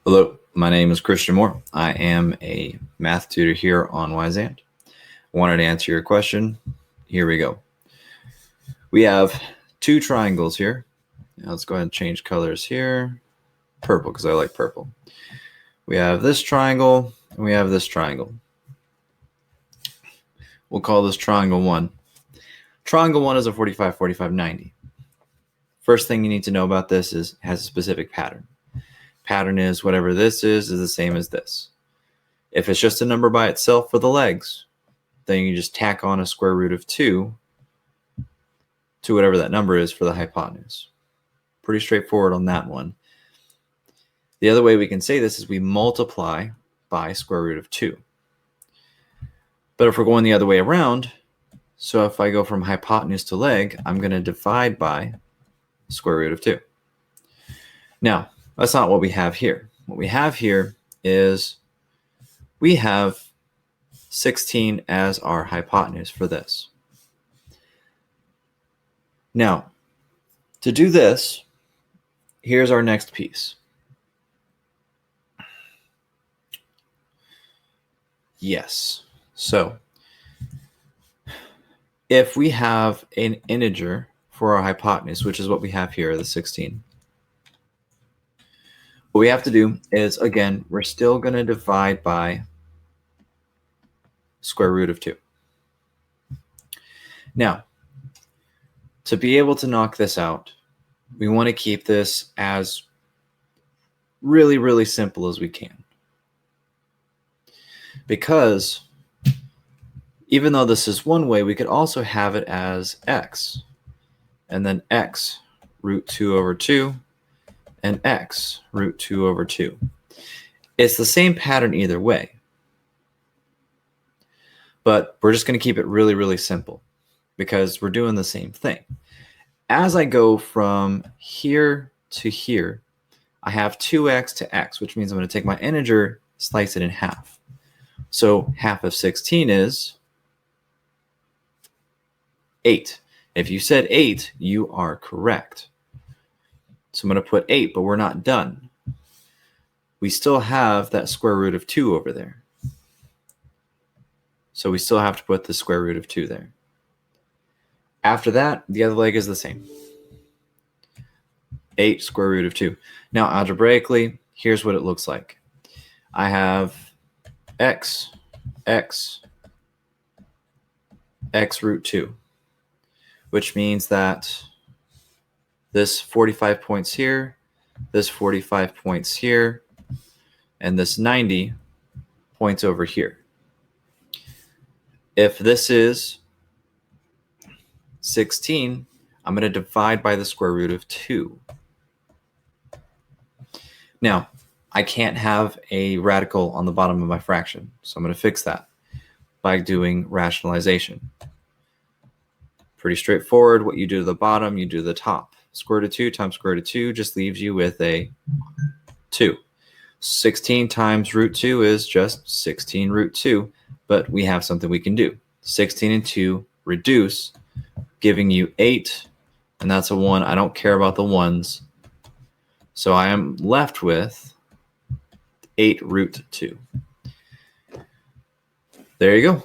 Hello, my name is Christian Moore. I am a math tutor here on Wyzant. I wanted to answer your question. Here we go. We have two triangles here. Now let's go ahead and change colors here. Purple, because I like purple. We have this triangle, and we have this triangle. We'll call this triangle 1. Triangle 1 is a 45, 45, 90. First thing you need to know about this is it has a specific pattern. Pattern is whatever this is the same as this. If it's just a number by itself for the legs, then you just tack on a square root of 2 to whatever that number is for the hypotenuse. Pretty straightforward on that one. The other way we can say this is we multiply by square root of 2. But if we're going the other way around, so if I go from hypotenuse to leg, I'm going to divide by square root of 2. Now, that's not what we have here. What we have here is we have 16 as our hypotenuse for this. Now, to do this, here's our next piece. Yes. So, if we have an integer for our hypotenuse, which is what we have here, the 16, what we have to do is, again, we're still going to divide by square root of 2. Now, to be able to knock this out, we want to keep this as really, really simple as we can. Because even though this is one way, we could also have it as x, and then x root 2 over 2, and x root 2 over 2. It's the same pattern either way, but we're just going to keep it really, really simple because we're doing the same thing. As I go from here to here, I have 2x to x, which means I'm going to take my integer, slice it in half. So half of 16 is 8. If you said 8, you are correct. So I'm going to put 8, but we're not done. We still have that square root of 2 over there. So we still have to put the square root of 2 there. After that, the other leg is the same. 8 square root of 2. Now, algebraically, here's what it looks like. I have x root 2, which means that this 45 points here, this 45 points here, and this 90 points over here. If this is 16, I'm going to divide by the square root of 2. Now, I can't have a radical on the bottom of my fraction, so I'm going to fix that by doing rationalization. Pretty straightforward. What you do to the bottom, you do to the top. Square root of 2 times square root of 2 just leaves you with a 2. 16 times root 2 is just 16 root 2, but we have something we can do. 16 and 2 reduce, giving you 8, and that's a 1. I don't care about the ones. So I am left with 8 root 2. There you go.